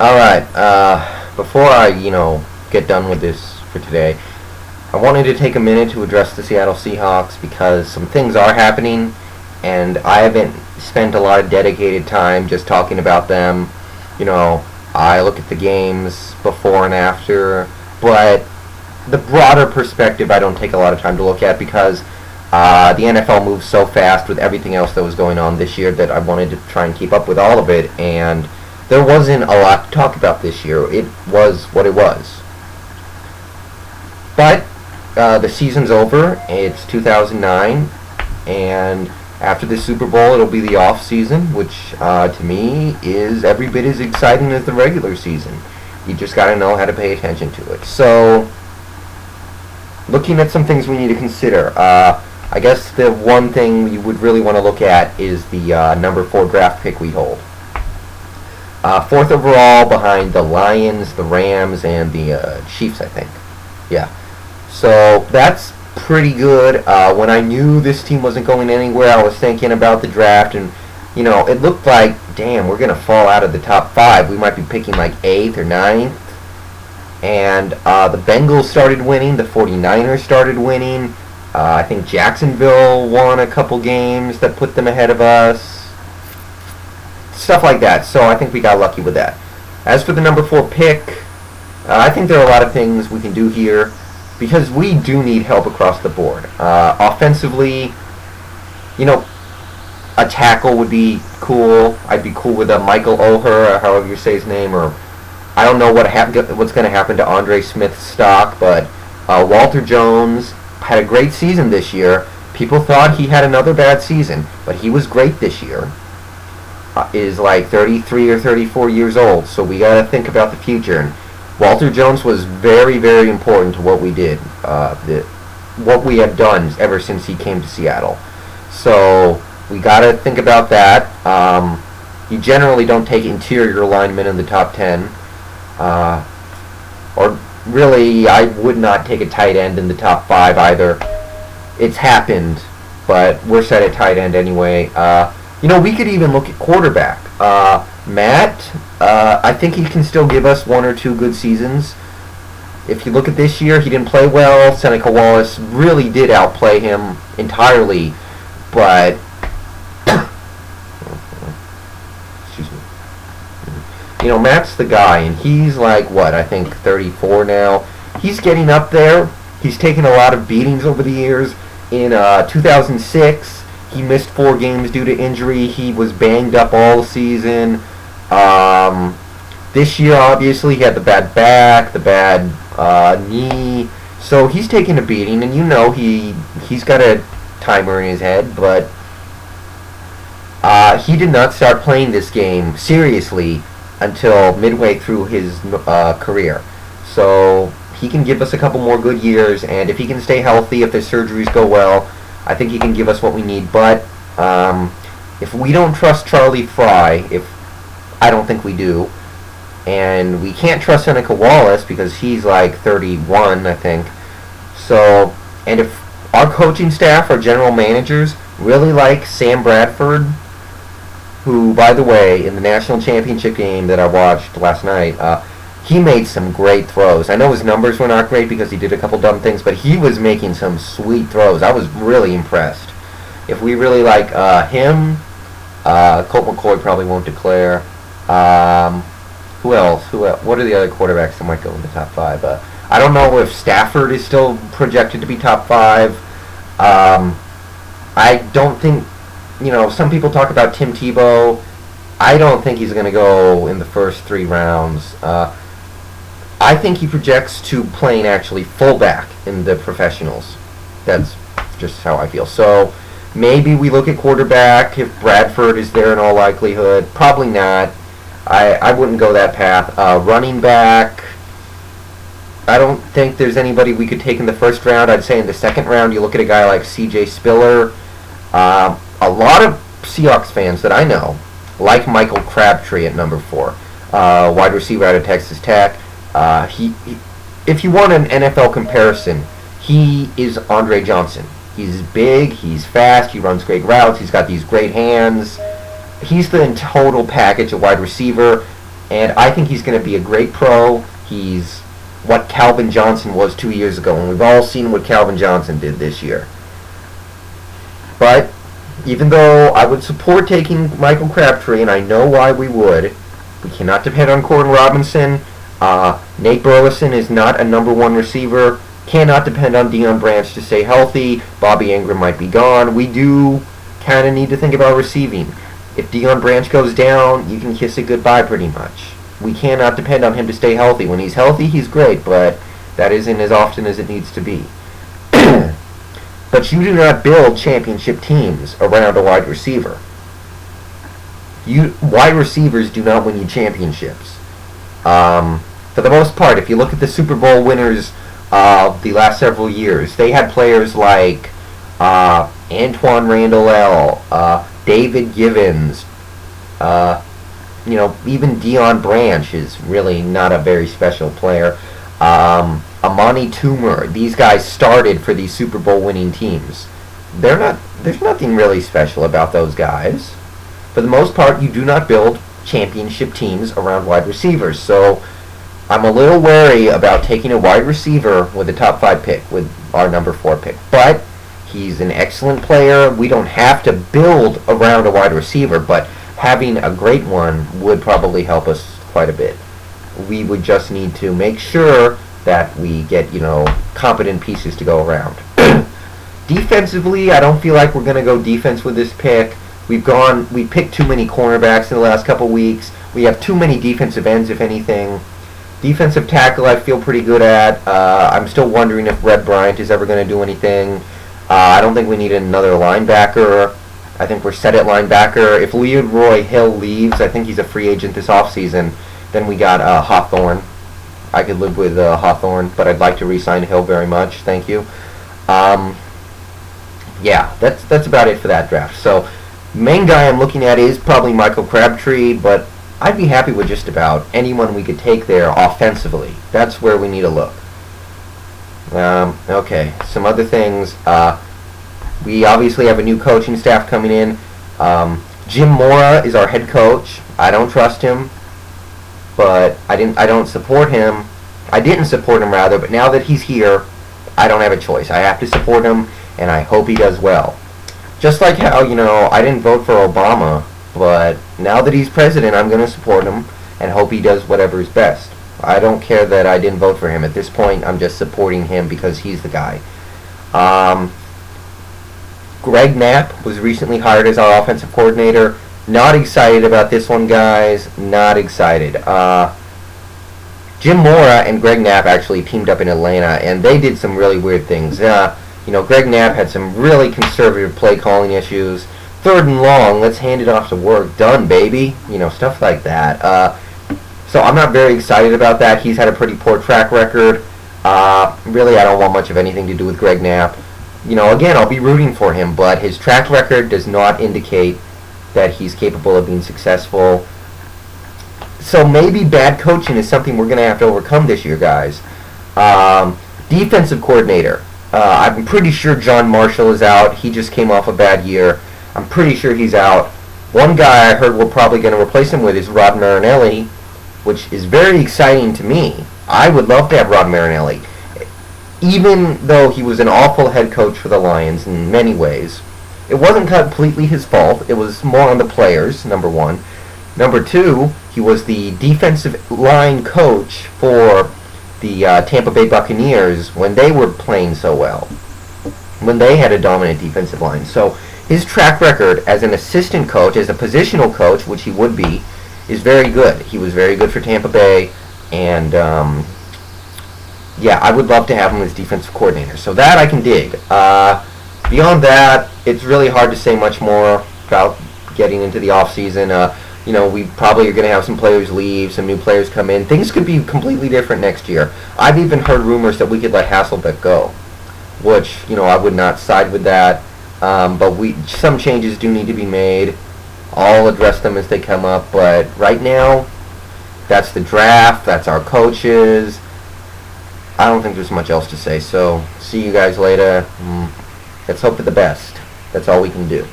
Alright, before I, get done with this for today, I wanted to take a minute to address the Seattle Seahawks because some things are happening, and I haven't spent a lot of dedicated time just talking about them. I look at the games before and after, but the broader perspective I don't take a lot of time to look at because the NFL moves so fast with everything else that was going on this year that I wanted to try and keep up with all of it, and there wasn't a lot to talk about this year. It was what it was. But the season's over. It's 2009, and after the Super Bowl, it'll be the off-season, which to me is every bit as exciting as the regular season. You just got to know how to pay attention to it. So, looking at some things we need to consider. I guess the one thing you would really want to look at is the number 4 draft pick we hold. 4th overall behind the Lions, the Rams, and the Chiefs, I think. Yeah. So that's pretty good. When I knew this team wasn't going anywhere, I was thinking about the draft, and it looked like, damn, we're gonna fall out of the top 5. We might be picking like 8th or 9th. And the Bengals started winning. The 49ers started winning. I think Jacksonville won a couple games that put them ahead of us. Stuff like that. So I think we got lucky with that. As for the number 4 pick, I think there are a lot of things we can do here because we do need help across the board. Offensively, a tackle would be cool. I'd be cool with a Michael Oher, or however you say his name, or I don't know what's going to happen to Andre Smith's stock, but Walter Jones had a great season this year. People thought he had another bad season, but he was great this year. Is like 33 or 34 years old, so we got to think about the future. And Walter Jones was very, very important to what we did, what we have done ever since he came to Seattle. So we got to think about that. You generally don't take interior linemen in the top 10. Or really, I would not take a tight end in the top 5 either. It's happened, but we're set at tight end anyway. We could even look at quarterback. Matt, I think he can still give us 1 or 2 good seasons. If you look at this year, he didn't play well. Seneca Wallace really did outplay him entirely, but excuse me. Matt's the guy, and he's like, I think 34 now. He's getting up there. He's taken a lot of beatings over the years. In 2006, he missed 4 games due to injury. He was banged up all season. This year, obviously, he had the bad back, the bad knee. So he's taking a beating, and he's got a timer in his head, but he did not start playing this game seriously until midway through his career. So he can give us a couple more good years, and if he can stay healthy, if the surgeries go well, I think he can give us what we need. But if we don't trust Charlie Fry, I don't think we do, and we can't trust Seneca Wallace because he's like 31, I think. So, and if our coaching staff, our general managers, really like Sam Bradford, who, by the way, in the national championship game that I watched last night, he made some great throws. I know his numbers were not great because he did a couple dumb things, but he was making some sweet throws. I was really impressed. If we really like him, Colt McCoy probably won't declare. Who else? What are the other quarterbacks that might go in the top 5? I don't know if Stafford is still projected to be top 5. I don't think, some people talk about Tim Tebow. I don't think he's going to go in the first 3 rounds. I think he projects to playing actually fullback in the professionals. That's just how I feel. So maybe we look at quarterback if Bradford is there in all likelihood. Probably not. I wouldn't go that path. Running back, I don't think there's anybody we could take in the first round. I'd say in the second round you look at a guy like C.J. Spiller. A lot of Seahawks fans that I know like Michael Crabtree at number 4, wide receiver out of Texas Tech. If you want an NFL comparison, he is Andre Johnson. He's big, he's fast, he runs great routes, he's got these great hands. He's the total package of wide receiver. And I think he's going to be a great pro. He's what Calvin Johnson was 2 years ago, and we've all seen what Calvin Johnson did this year. But even though I would support taking Michael Crabtree, and I know why we would, we cannot depend on Corden Robinson. Nate Burleson is not a number one receiver. Cannot depend on Deion Branch to stay healthy. Bobby Ingram might be gone. We do kind of need to think about receiving. If Deion Branch goes down, you can kiss it goodbye pretty much. We cannot depend on him to stay healthy. When he's healthy, he's great, but that isn't as often as it needs to be. But you do not build championship teams around a wide receiver. Wide receivers do not win you championships. For the most part, if you look at the Super Bowl winners of the last several years, they had players like Antoine Randall, David Givens, even Deion Branch is really not a very special player. Amani Toomer, these guys started for these Super Bowl winning teams. There's nothing really special about those guys. For the most part, you do not build championship teams around wide receivers. So I'm a little wary about taking a wide receiver with a top 5 pick, with our number 4 pick. But he's an excellent player. We don't have to build around a wide receiver, but having a great one would probably help us quite a bit. We would just need to make sure that we get, competent pieces to go around. Defensively, I don't feel like we're going to go defense with this pick. We picked too many cornerbacks in the last couple weeks. We have too many defensive ends, if anything. Defensive tackle, I feel pretty good at. I'm still wondering if Red Bryant is ever going to do anything. I don't think we need another linebacker. I think we're set at linebacker. If Leroy Hill leaves, I think he's a free agent this offseason, then we got Hawthorne. I could live with Hawthorne, but I'd like to re-sign Hill very much. Thank you. Yeah, that's about it for that draft. So, main guy I'm looking at is probably Michael Crabtree, but I'd be happy with just about anyone we could take there offensively. That's where we need to look. Okay, some other things. We obviously have a new coaching staff coming in. Jim Mora is our head coach. I don't trust him, but I don't support him. I didn't support him rather, but now that he's here, I don't have a choice. I have to support him, and I hope he does well. Just like how, I didn't vote for Obama, but now that he's president, I'm going to support him and hope he does whatever is best. I don't care that I didn't vote for him. At this point, I'm just supporting him because he's the guy. Greg Knapp was recently hired as our offensive coordinator. Not excited about this one, guys. Not excited. Jim Mora and Greg Knapp actually teamed up in Atlanta, and they did some really weird things. Greg Knapp had some really conservative play calling issues. 3rd and long, let's hand it off to work. Done, baby. Stuff like that. So I'm not very excited about that. He's had a pretty poor track record. Really, I don't want much of anything to do with Greg Knapp. Again, I'll be rooting for him, but his track record does not indicate that he's capable of being successful. So maybe bad coaching is something we're going to have to overcome this year, guys. Defensive coordinator. I'm pretty sure John Marshall is out. He just came off a bad year. I'm pretty sure he's out. One guy I heard we're probably going to replace him with is Rod Marinelli, which is very exciting to me. I would love to have Rod Marinelli. Even though he was an awful head coach for the Lions in many ways, it wasn't completely his fault. It was more on the players, number one. Number two, he was the defensive line coach for the Tampa Bay Buccaneers when they were playing so well, when they had a dominant defensive line. So his track record as an assistant coach, as a positional coach, which he would be, is very good. He was very good for Tampa Bay, and I would love to have him as defensive coordinator. So that I can dig. Beyond that, it's really hard to say much more about getting into the offseason. We probably are going to have some players leave, some new players come in. Things could be completely different next year. I've even heard rumors that we could let Hasselbeck go, which, I would not side with that. But some changes do need to be made. I'll address them as they come up. But right now, that's the draft. That's our coaches. I don't think there's much else to say. So, see you guys later. Let's hope for the best. That's all we can do.